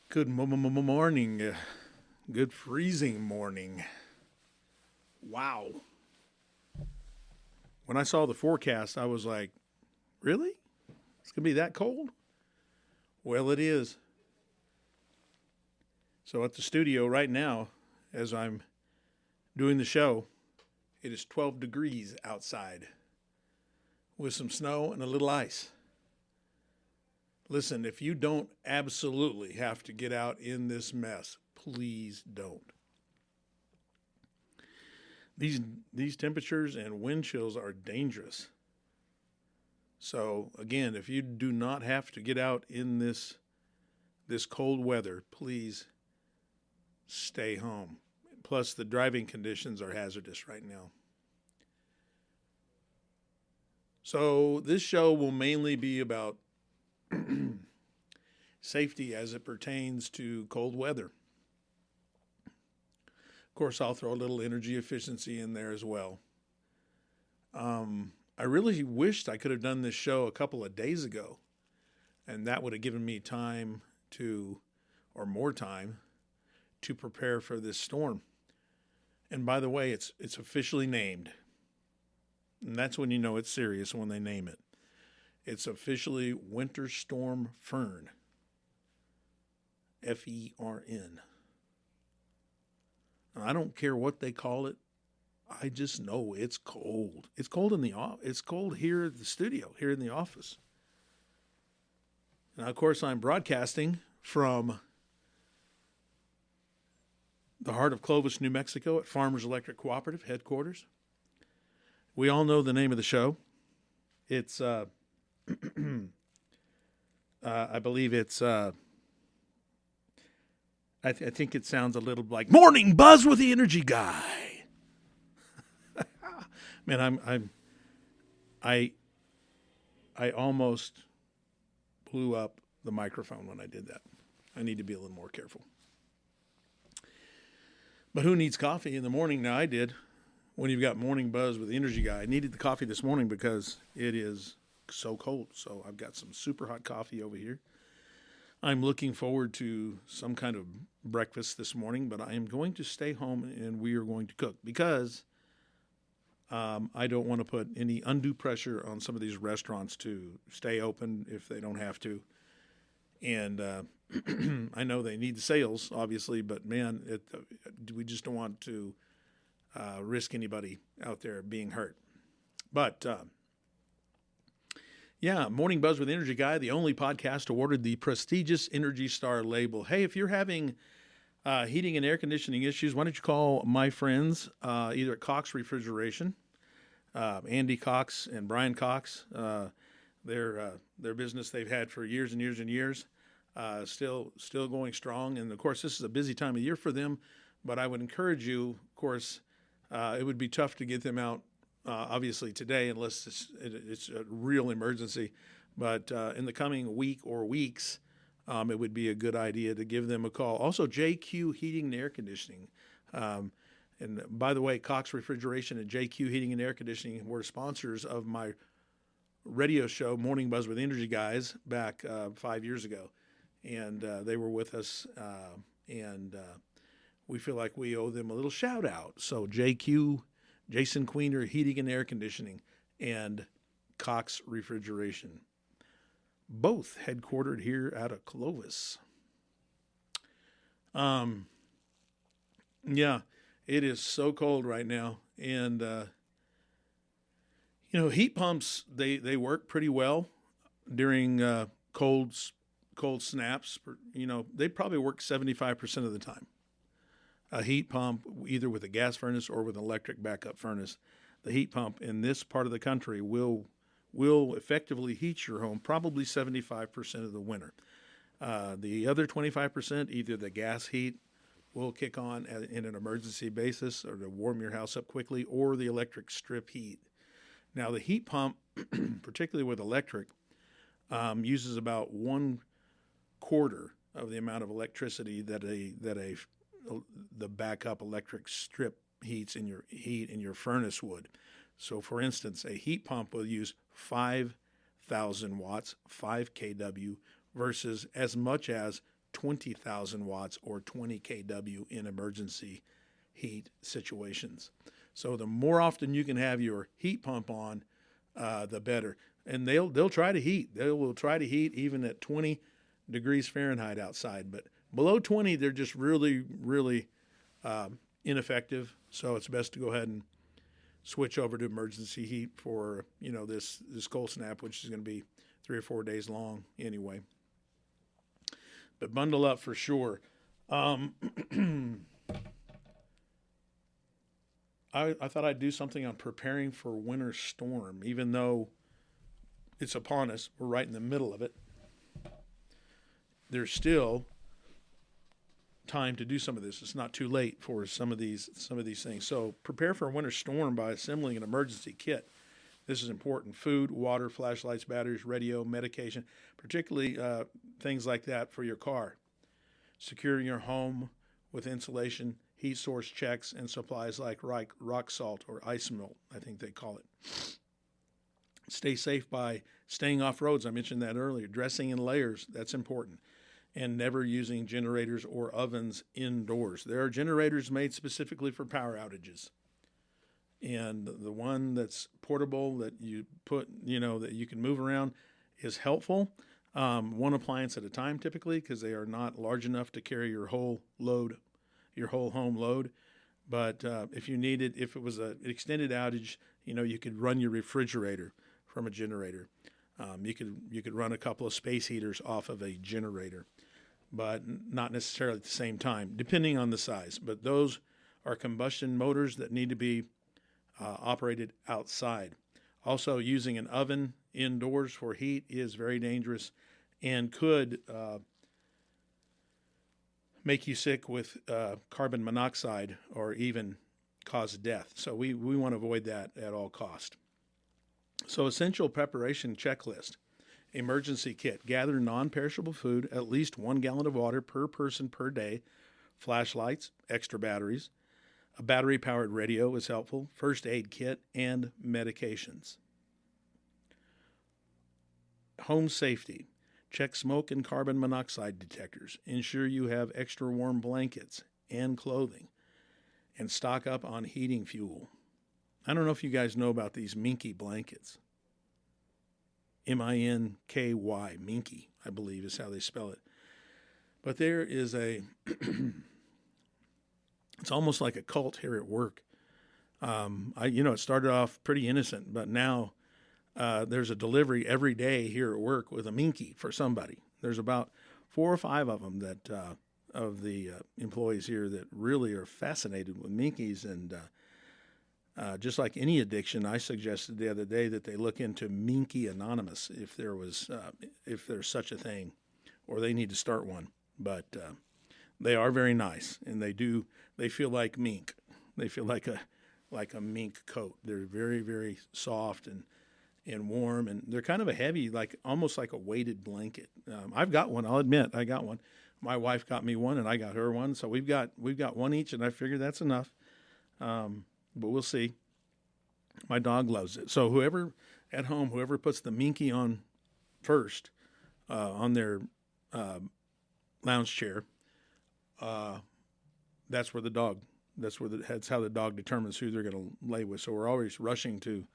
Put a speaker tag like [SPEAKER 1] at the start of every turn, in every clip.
[SPEAKER 1] Good morning. Good freezing morning. Wow. When I saw the forecast, I was like, really? It's going to be that cold? Well, it is. So at the studio right now, as I'm doing the show, it is 12 degrees outside with some snow and a little ice. Listen, if you don't absolutely have to get out in this mess, please don't. These temperatures and wind chills are dangerous. So again, if you do not have to get out in this cold weather, please stay home. Plus, the driving conditions are hazardous right now. So this show will mainly be about safety as it pertains to cold weather. Of course, I'll throw a little energy efficiency in there as well. I really wished I could have done this show a couple of days ago, and that would have given me time or more time, to prepare for this storm. And by the way, it's officially named. And that's when you know it's serious, when they name it. It's officially Winter Storm Fern. Fern. I don't care what they call it. I just know it's cold. It's cold It's cold here at the studio, here in the office. Now, of course, I'm broadcasting from the heart of Clovis, New Mexico, at Farmers Electric Cooperative headquarters. We all know the name of the show. It's, I believe it's, I think it sounds a little like Morning Buzz with the Energy Guy. Man, I almost blew up the microphone when I did that. I need to be a little more careful. But who needs coffee in the morning? Now, I did. When you've got Morning Buzz with the Energy Guy, I needed the coffee this morning because it is so cold. So I've got some super hot coffee over here. I'm looking forward to some kind of breakfast this morning, but I am going to stay home and we are going to cook because I don't want to put any undue pressure on some of these restaurants to stay open if they don't have to. And I know they need the sales, obviously, but man, we just don't want to risk anybody out there being hurt. But yeah, Morning Buzz with Energy Guy, the only podcast awarded the prestigious Energy Star label. Hey, if you're having heating and air conditioning issues, why don't you call my friends either at Cox Refrigeration, Andy Cox and Brian Cox. Their business they've had for years and years and years, still going strong. And of course, this is a busy time of year for them. But I would encourage you, of course, it would be tough to get them out, obviously today, unless it's a real emergency. But in the coming week or weeks, it would be a good idea to give them a call. Also, JQ Heating and Air Conditioning. And by the way, Cox Refrigeration and JQ Heating and Air Conditioning were sponsors of my radio show, Morning Buzz with Energy Guys, back 5 years ago. And they were with us, and we feel like we owe them a little shout out. So JQ, Jason Queener Heating and Air Conditioning, and Cox Refrigeration, both headquartered here out of Clovis. Yeah, it is so cold right now. And, heat pumps, they work pretty well during cold snaps. They probably work 75% of the time. A heat pump, either with a gas furnace or with an electric backup furnace, the heat pump in this part of the country will effectively heat your home probably 75% of the winter. The other 25%, either the gas heat will kick on in an emergency basis or to warm your house up quickly, or the electric strip heat. Now, the heat pump, particularly with electric, uses about 1/4 of the amount of electricity that the backup electric strip heat in your furnace would. So, for instance, a heat pump will use 5 10,000 watts, 5 kW, versus as much as 20,000 watts or 20 kW in emergency heat situations. So the more often you can have your heat pump on, the better. And they'll try to heat. They will try to heat even at 20 degrees Fahrenheit outside, but below 20, they're just really, really ineffective. So it's best to go ahead and switch over to emergency heat for this cold snap, which is going to be 3 or 4 days long anyway. But bundle up for sure. I thought I'd do something on preparing for winter storm, even though it's upon us. We're right in the middle of it. There's still time to do some of this. It's not too late for some of these things. So prepare for a winter storm by assembling an emergency kit. This is important. Food, water, flashlights, batteries, radio, medication, particularly things like that for your car. Securing your home with insulation, heat source checks, and supplies like rock salt or ice melt, I think they call it. Stay safe by staying off roads. I mentioned that earlier. Dressing in layers, that's important. And never using generators or ovens indoors. There are generators made specifically for power outages. And the one that's portable that you put, that you can move around is helpful. One appliance at a time typically, because they are not large enough to carry your whole load, your whole home load. But if it was an extended outage, you could run your refrigerator from a generator. You could run a couple of space heaters off of a generator, but not necessarily at the same time, depending on the size. But those are combustion motors that need to be operated outside. Also, using an oven indoors for heat is very dangerous and could make you sick with carbon monoxide or even cause death. So we want to avoid that at all cost. So essential preparation checklist. Emergency kit. Gather non-perishable food, at least 1 gallon of water per person per day, flashlights, extra batteries. A battery-powered radio is helpful, first aid kit, and medications. Home safety. Check smoke and carbon monoxide detectors. Ensure you have extra warm blankets and clothing. And stock up on heating fuel. I don't know if you guys know about these Minky blankets. Minky, Minky, I believe is how they spell it. But there is it's almost like a cult here at work. It started off pretty innocent, but now there's a delivery every day here at work with a Minky for somebody. There's about 4 or 5 of them that of the employees here that really are fascinated with Minkies, and just like any addiction, I suggested the other day that they look into Minky Anonymous if there's such a thing, or they need to start one. But they are very nice, and they feel like mink. They feel like a mink coat. They're very, very soft and warm, and they're kind of a heavy, almost like a weighted blanket. I've got one. I'll admit I got one. My wife got me one, and I got her one. So we've got one each, and I figured that's enough. But we'll see. My dog loves it. So whoever puts the Minky on first on their lounge chair, that's how the dog determines who they're going to lay with. So we're always rushing to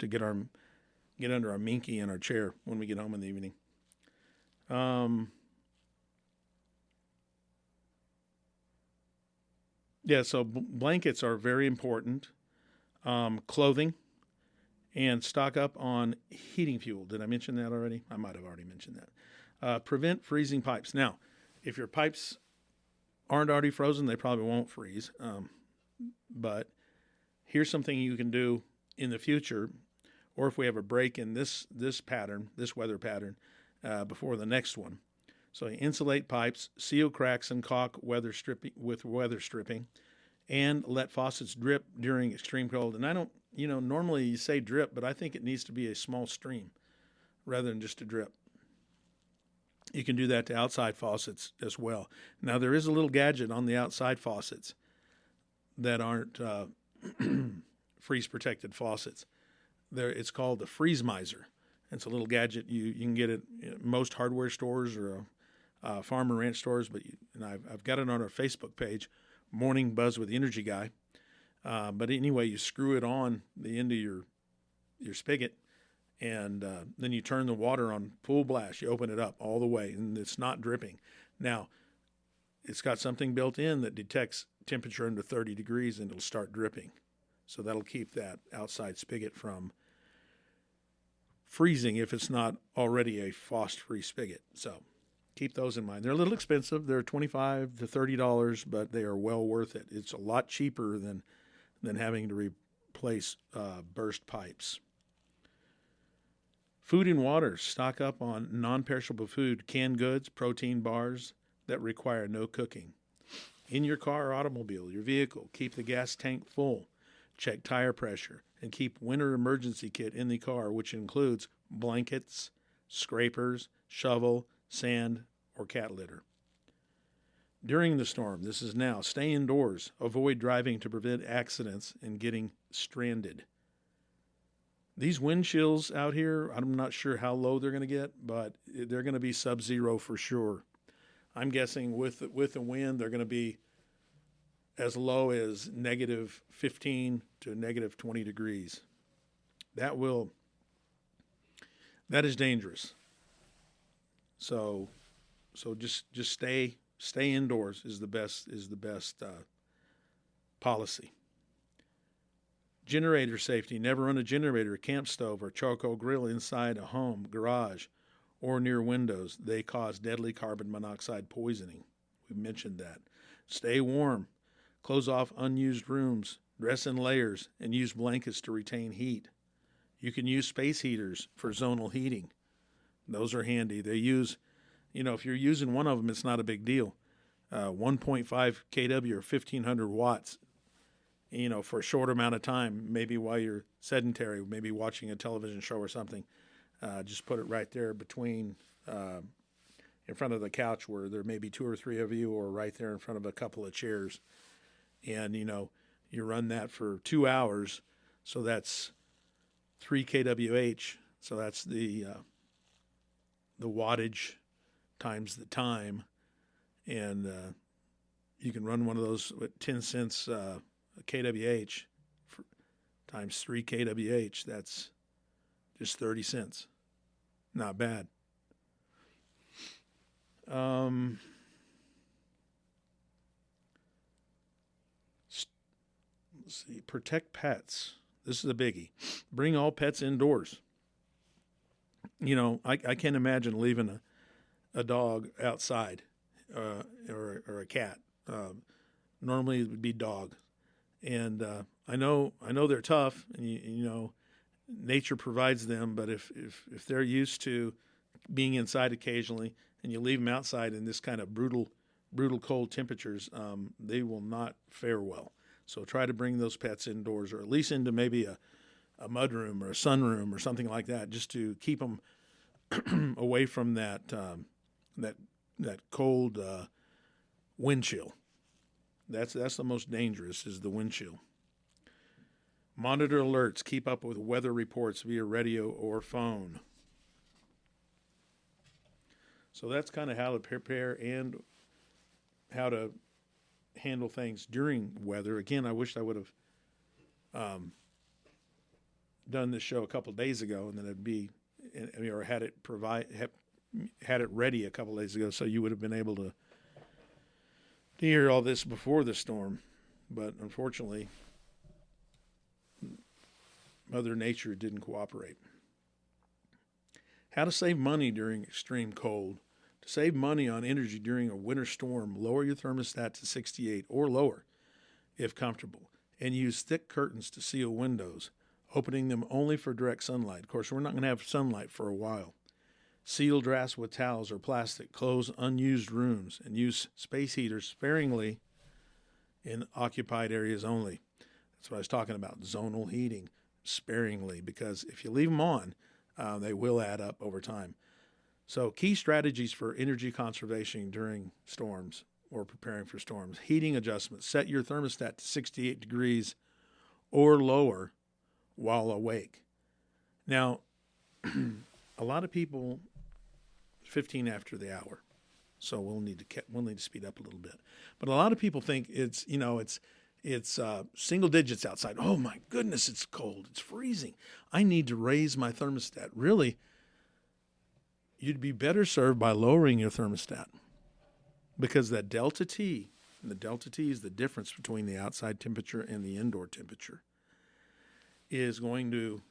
[SPEAKER 1] get under our Minky in our chair when we get home in the evening. So blankets are very important. Clothing, and stock up on heating fuel. Did I mention that already? I might have already mentioned that. Prevent freezing pipes. Now, if your pipes aren't already frozen, they probably won't freeze. But here's something you can do in the future, or if we have a break in this weather pattern, before the next one. So insulate pipes, seal cracks and caulk with weather stripping, and let faucets drip during extreme cold. And I don't, normally you say drip, but I think it needs to be a small stream rather than just a drip. You can do that to outside faucets as well. Now, there is a little gadget on the outside faucets that aren't freeze-protected faucets. It's called the Freeze Miser, It's a little gadget. You can get it at most hardware stores or farm and ranch stores. And I've got it on our Facebook page, Morning Buzz with the Energy Guy. But anyway, you screw it on the end of your spigot, and then you turn the water on full blast. You open it up all the way, and it's not dripping. Now, it's got something built in that detects temperature under 30 degrees, and it'll start dripping. So that'll keep that outside spigot from freezing if it's not already a frost-free spigot. So keep those in mind. They're a little expensive. They're $25 to $30, but they are well worth it. It's a lot cheaper than having to replace burst pipes. Food and water. Stock up on non-perishable food, canned goods, protein bars that require no cooking. In your car or automobile, your vehicle, keep the gas tank full. Check tire pressure and keep winter emergency kit in the car, which includes blankets, scrapers, shovel, sand, or cat litter. During the storm, this is now, stay indoors. Avoid driving to prevent accidents and getting stranded. These wind chills out here, I'm not sure how low they're going to get, but they're going to be sub-zero for sure. I'm guessing with the wind, they're going to be as low as negative 15 to negative 20 degrees. That is dangerous. So just stay indoors is the best policy. Generator safety. Never run a generator, camp stove, or charcoal grill inside a home, garage, or near windows. They cause deadly carbon monoxide poisoning. We mentioned that. Stay warm. Close off unused rooms. Dress in layers and use blankets to retain heat. You can use space heaters for zonal heating. Those are handy. They use, if you're using one of them, it's not a big deal. 1.5 kW or 1,500 watts, for a short amount of time, maybe while you're sedentary, maybe watching a television show or something. Just put it right there between, in front of the couch where there may be two or three of you, or right there in front of a couple of chairs. And, you run that for 2 hours. So that's 3 kWh. So that's the wattage times the time. And you can run one of those with 10 cents kWh times 3 kWh. That's just 30 cents. Not bad. Let's see. Protect pets. This is a biggie. Bring all pets indoors. I can't imagine leaving a dog outside or a cat. Normally it would be dog. And I know they're tough, and nature provides them. But if they're used to being inside occasionally, and you leave them outside in this kind of brutal cold temperatures, they will not fare well. So try to bring those pets indoors, or at least into maybe a mudroom or a sunroom or something like that, just to keep them away from that cold wind chill. That's the most dangerous, is the wind chill. Monitor alerts. Keep up with weather reports via radio or phone. So that's kind of how to prepare and how to handle things during weather. Again, I wish I would have done this show a couple of days ago, and then it'd be, or had it ready a couple of days ago, so you would have been able to hear all this before the storm. But unfortunately, Mother Nature didn't cooperate. How to save money during extreme cold. To save money on energy during a winter storm, lower your thermostat to 68 or lower if comfortable, and use thick curtains to seal windows, opening them only for direct sunlight. Of course, we're not going to have sunlight for a while. Seal drafts with towels or plastic. Close unused rooms, and use space heaters sparingly in occupied areas only. That's what I was talking about, zonal heating, sparingly, because if you leave them on, they will add up over time. So key strategies for energy conservation during storms or preparing for storms. Heating adjustments. Set your thermostat to 68 degrees or lower while awake. Now, a lot of people 15 after the hour. So we'll need to speed up a little bit. But a lot of people think it's single digits outside. Oh my goodness, it's cold. It's freezing. I need to raise my thermostat. Really, you'd be better served by lowering your thermostat, because that delta T, and the delta T is the difference between the outside temperature and the indoor temperature, is going to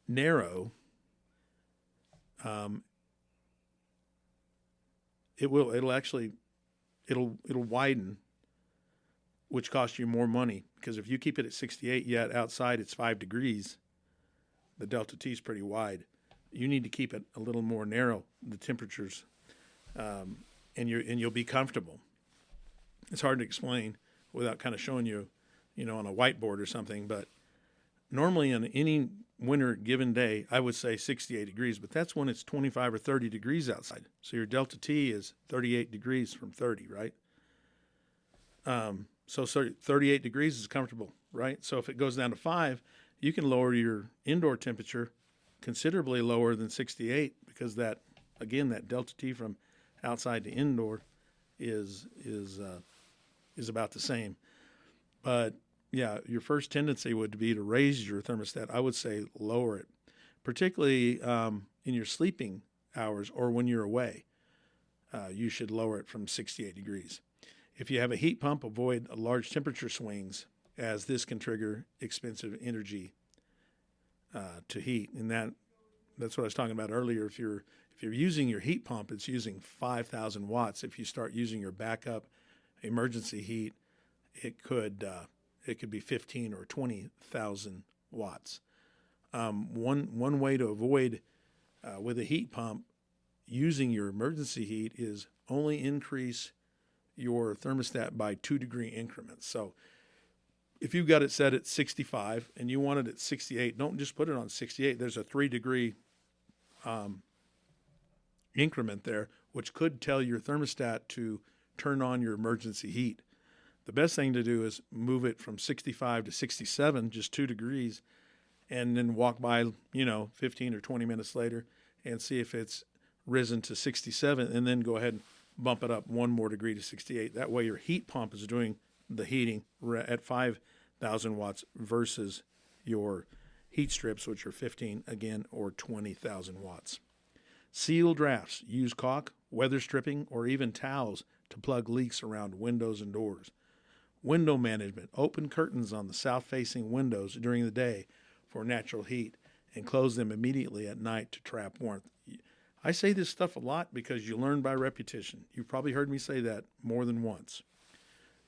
[SPEAKER 1] narrow. It'll widen, which costs you more money, because if you keep it at 68, yet outside it's 5 degrees, the delta T is pretty wide. You need to keep it a little more narrow, the temperatures, and you'll be comfortable. It's hard to explain without kind of showing you, on a whiteboard or something. But normally on any winter given day, I would say 68 degrees, but that's when it's 25 or 30 degrees outside. So your delta T is 38 degrees from 30, right? So 38 degrees is comfortable, right? So if it goes down to 5, you can lower your indoor temperature considerably lower than 68, because that delta T from outside to indoor is about the same. But yeah, your first tendency would be to raise your thermostat. I would say lower it, particularly in your sleeping hours or when you're away. You should lower it from 68 degrees. If you have a heat pump, avoid large temperature swings, as this can trigger expensive energy to heat. And that's what I was talking about earlier. If you're using your heat pump, it's using 5,000 watts. If you start using your backup emergency heat, it could be 15 or 20,000 watts. One way to avoid with a heat pump using your emergency heat is only increase your thermostat by 2-degree increments. So if you've got it set at 65 and you want it at 68, don't just put it on 68. There's a 3-degree increment there, which could tell your thermostat to turn on your emergency heat. The best thing to do is move it from 65 to 67, just 2 degrees, and then walk by, 15 or 20 minutes later and see if it's risen to 67, and then go ahead and bump it up 1 more degree to 68. That way your heat pump is doing the heating at 5,000 watts versus your heat strips, which are 15, again, or 20,000 watts. Seal drafts. Use caulk, weather stripping, or even towels to plug leaks around windows and doors. Window management. Open curtains on the south-facing windows during the day for natural heat, and close them immediately at night to trap warmth. I say this stuff a lot because you learn by repetition. You've probably heard me say that more than once.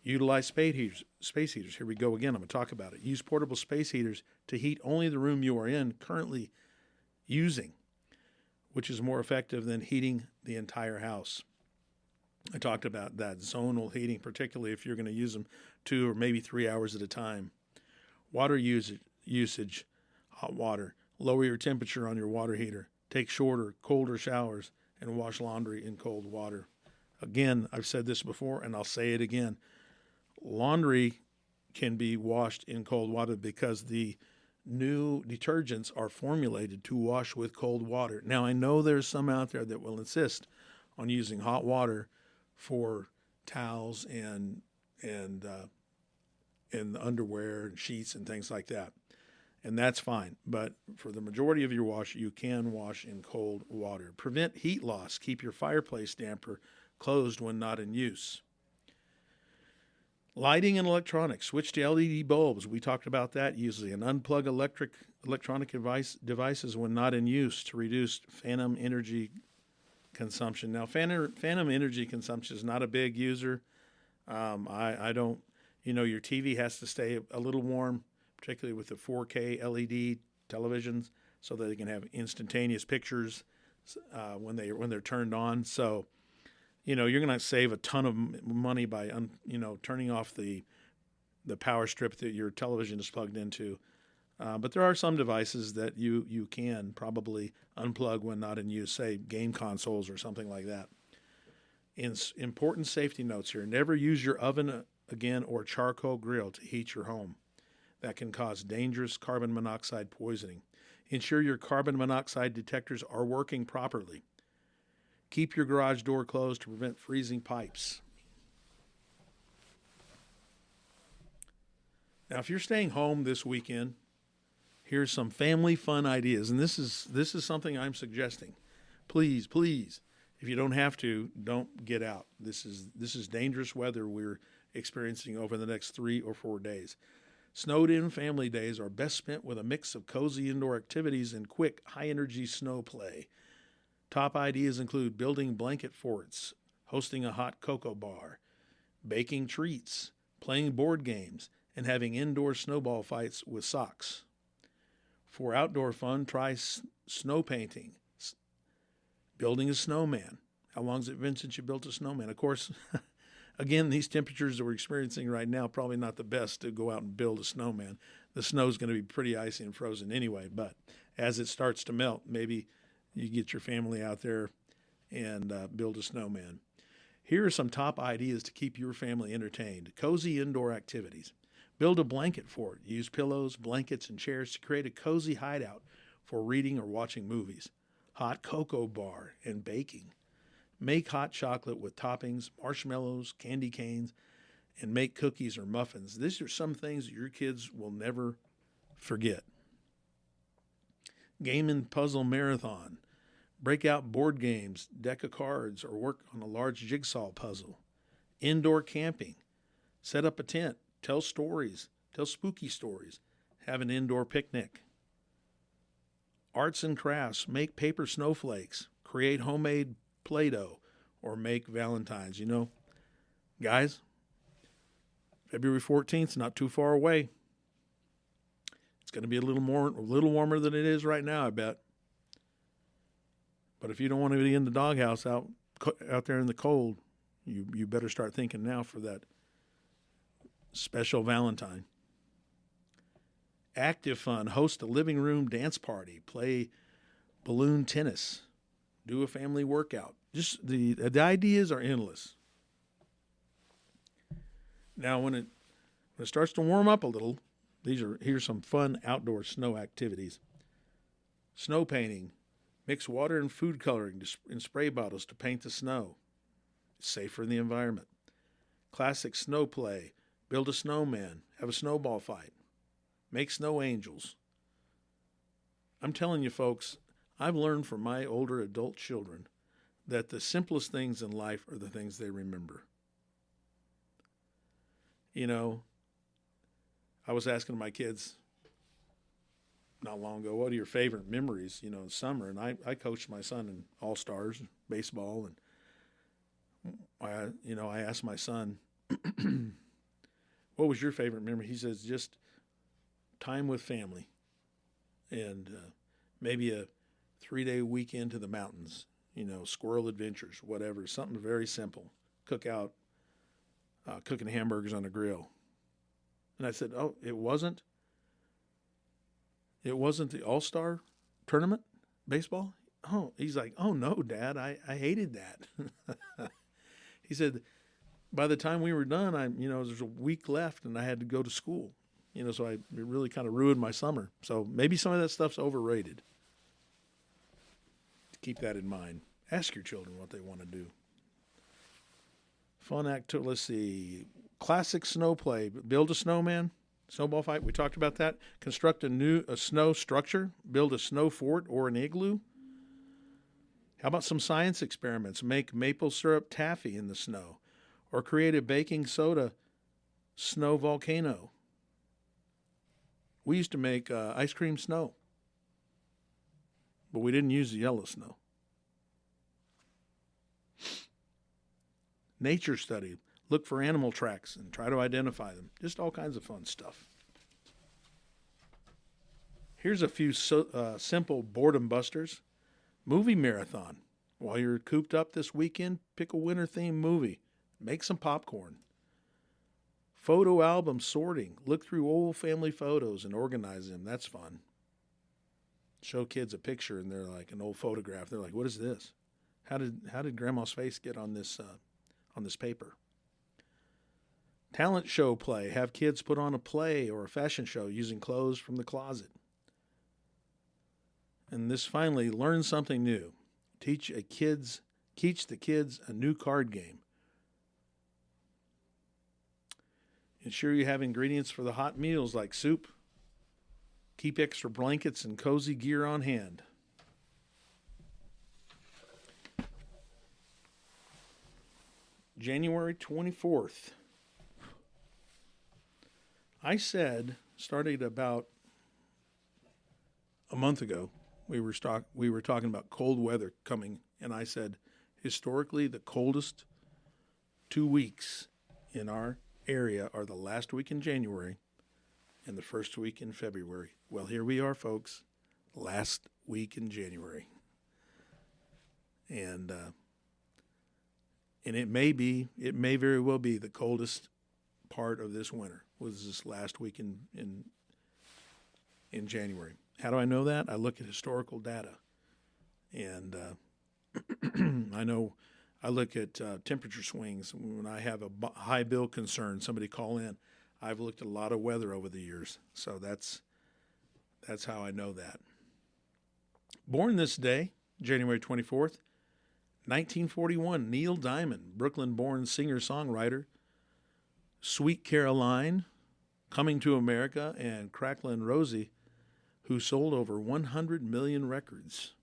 [SPEAKER 1] Utilize space heaters. Here we go again. I'm going to talk about it. Use portable space heaters to heat only the room you are in currently using, which is more effective than heating the entire house. I talked about that zonal heating, particularly if you're going to use them 2 or maybe 3 hours at a time. Water usage, hot water. Lower your temperature on your water heater. Take shorter, colder showers, and wash laundry in cold water. Again, I've said this before, and I'll say it again. Laundry can be washed in cold water because the new detergents are formulated to wash with cold water. Now, I know there's some out there that will insist on using hot water for towels and underwear and sheets and things like that. And that's fine. But for the majority of your wash, you can wash in cold water. Prevent heat loss. Keep your fireplace damper closed when not in use. Lighting and electronics. Switch to LED bulbs. We talked about that usually. And unplug electronic devices when not in use to reduce phantom energy consumption. Now, phantom energy consumption is not a big user. I don't, your TV has to stay a little warm, particularly with the 4K LED televisions, so that they can have instantaneous pictures when they're turned on. So, you're going to save a ton of money by turning off the power strip that your television is plugged into. But there are some devices that you can probably unplug when not in use, say game consoles or something like that. Important safety notes here: never use your oven again or charcoal grill to heat your home. that can cause dangerous carbon monoxide poisoning. Ensure your carbon monoxide detectors are working properly. Keep your garage door closed to prevent freezing pipes. Now, if you're staying home this weekend, here's some family fun ideas, and this is something I'm suggesting. Please, if you don't have to, don't get out. This is dangerous weather we're experiencing over the next 3 or 4 days. Snowed-in family days are best spent with a mix of cozy indoor activities and quick, high-energy snow play. Top ideas include building blanket forts, hosting a hot cocoa bar, baking treats, playing board games, and having indoor snowball fights with socks. For outdoor fun, try snow painting, building a snowman. How long has it been since you built a snowman? Of course, again, these temperatures that we're experiencing right now, probably not the best to go out and build a snowman. The snow's going to be pretty icy and frozen anyway, but as it starts to melt, maybe you get your family out there and build a snowman. Here are some top ideas to keep your family entertained. Cozy indoor activities. Build a blanket fort. Use pillows, blankets, and chairs to create a cozy hideout for reading or watching movies. Hot cocoa bar and baking. Make hot chocolate with toppings, marshmallows, candy canes, and make cookies or muffins. These are some things that your kids will never forget. Game and puzzle marathon. Break out board games, deck of cards, or work on a large jigsaw puzzle. Indoor camping. Set up a tent. Tell stories. Tell spooky stories. Have an indoor picnic. Arts and crafts. Make paper snowflakes. Create homemade Play-Doh or make Valentines. You know, guys, February 14th, not too far away. It's going to be a little warmer than it is right now, I bet. But if you don't want to be in the doghouse out there in the cold, you better start thinking now for that special Valentine. Active fun. Host a living room dance party. Play balloon tennis. Do a family workout. Just the ideas are endless. Now, when it starts to warm up a little, here's some fun outdoor snow activities. Snow painting. Mix water and food coloring in spray bottles to paint the snow. It's safe for the environment. Classic snow play. Build a snowman. Have a snowball fight. Make snow angels. I'm telling you, folks, I've learned from my older adult children that the simplest things in life are the things they remember. You know, I was asking my kids not long ago, what are your favorite memories, in summer? And I coached my son in All-Stars baseball. And I asked my son, what was your favorite memory? He says, just time with family and maybe a 3-day weekend to the mountains, squirrel adventures, whatever, something very simple. Cookout, cooking hamburgers on a grill. And I said, oh, it wasn't the All-Star tournament baseball? Oh, he's like, oh no, Dad, I hated that. He said, by the time we were done, there's a week left and I had to go to school, so it really kind of ruined my summer. So maybe some of that stuff's overrated. Keep that in mind. Ask your children what they want to do. Fun activity. Let's see. Classic snow play. Build a snowman. Snowball fight. We talked about that. Construct a snow structure. Build a snow fort or an igloo. How about some science experiments? Make maple syrup taffy in the snow. Or create a baking soda snow volcano. We used to make ice cream snow. But we didn't use the yellow snow. Nature study. Look for animal tracks and try to identify them. Just all kinds of fun stuff. Here's a few simple boredom busters. Movie marathon. While you're cooped up this weekend, pick a winter-themed movie. Make some popcorn. Photo album sorting. Look through old family photos and organize them. That's fun. Show kids a picture and they're like an old photograph. They're like, what is this? How did Grandma's face get on this paper? Talent show play. Have kids put on a play or a fashion show using clothes from the closet. And this finally, learn something new. Teach the kids a new card game. Ensure you have ingredients for the hot meals like soup. Keep extra blankets and cozy gear on hand. January 24th. I said, starting about a month ago, we were talking about cold weather coming, and I said, historically, the coldest 2 weeks in our area are the last week in January and the first week in February. Well, here we are, folks, last week in January. And it may very well be the coldest part of this winter was this last week in January. How do I know that? I look at historical data, and I look at temperature swings. When I have a high bill concern, somebody call in. I've looked at a lot of weather over the years, so that's how I know that. Born this day, January 24th, 1941, Neil Diamond, Brooklyn-born singer-songwriter. Sweet Caroline, Coming to America, and Cracklin' Rosie, who sold over 100 million records.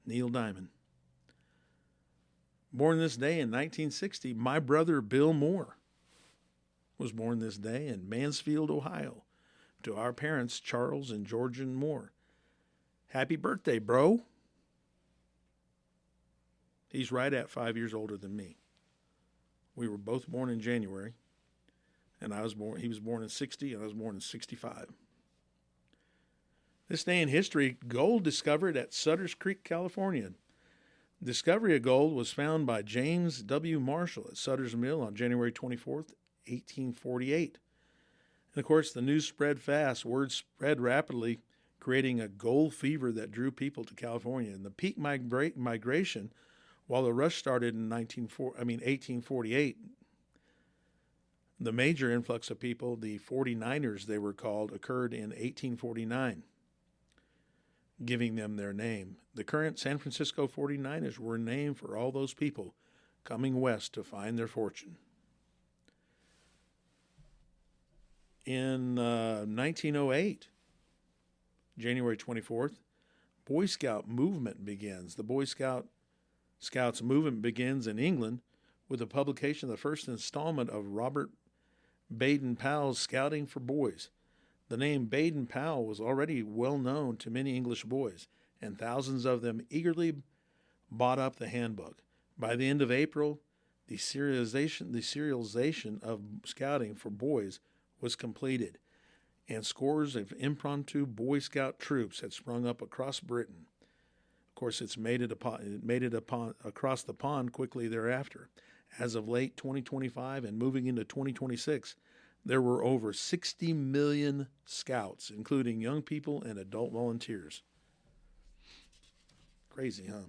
[SPEAKER 1] Neil Diamond. Born this day in 1960, my brother Bill Moore was born this day in Mansfield, Ohio, to our parents, Charles and Georgian Moore. Happy birthday, bro. He's right at 5 years older than me. We were both born in January, and he was born in 60, and I was born in 65. This day in history, gold discovered at Sutter's Creek, California. Discovery of gold was found by James W. Marshall at Sutter's Mill on January 24th, 1848. And of course, the news spread fast. Word spread rapidly, creating a gold fever that drew people to California. And the peak migration, while the rush started in 1848, the major influx of people, the 49ers they were called, occurred in 1849, giving them their name. The current San Francisco 49ers were named for all those people coming west to find their fortune. In 1908, January 24th, Boy Scout movement begins. The Boy Scouts movement begins in England with the publication of the first installment of Robert Baden-Powell's Scouting for Boys. The name Baden-Powell was already well known to many English boys, and thousands of them eagerly bought up the handbook. By the end of April, the serialization of Scouting for Boys was completed, and scores of impromptu Boy Scout troops had sprung up across Britain. Of course, it made it across the pond quickly thereafter. As of late 2025 and moving into 2026, there were over 60 million scouts, including young people and adult volunteers. Crazy, huh?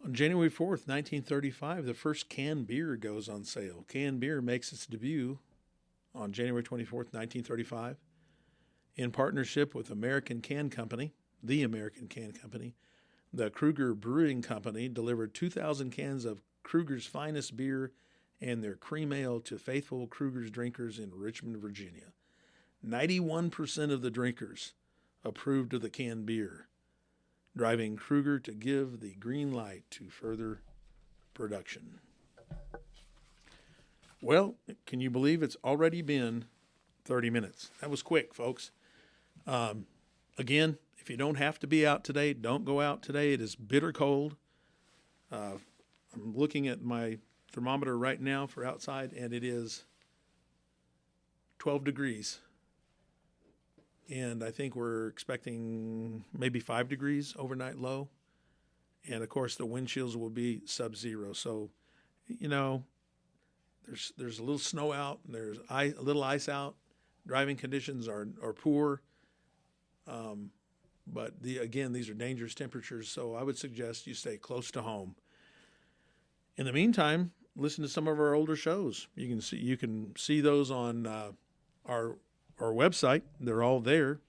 [SPEAKER 1] On January 4th, 1935, the first canned beer goes on sale. Canned beer makes its debut on January 24th, 1935. In partnership with American Can Company, the American Can Company, the Kruger Brewing Company delivered 2,000 cans of Kruger's finest beer and their cream ale to faithful Kruger's drinkers in Richmond, Virginia. 91% of the drinkers approved of the canned beer, driving Kruger to give the green light to further production. Well, can you believe it's already been 30 minutes? That was quick, folks. Again, if you don't have to be out today, don't go out today. It is bitter cold. I'm looking at my thermometer right now for outside, and it is 12 degrees. And I think we're expecting maybe 5 degrees overnight low. And, of course, the wind chills will be sub-zero. So, there's a little snow out, and there's a little ice out. Driving conditions are poor. But again, these are dangerous temperatures, so I would suggest you stay close to home. In the meantime, listen to some of our older shows. You can see those on our website. They're all there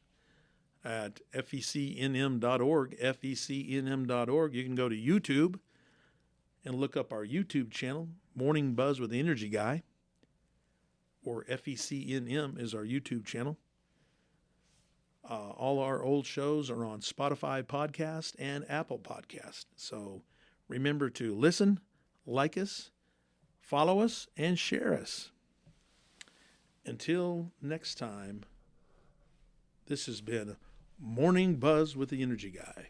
[SPEAKER 1] at fecnm.org, fecnm.org. You can go to YouTube and look up our YouTube channel, Morning Buzz with the Energy Guy, or FECNM is our YouTube channel. All our old shows are on Spotify Podcast and Apple Podcast. So remember to listen, like us, follow us, and share us. Until next time, this has been Morning Buzz with the Energy Guy.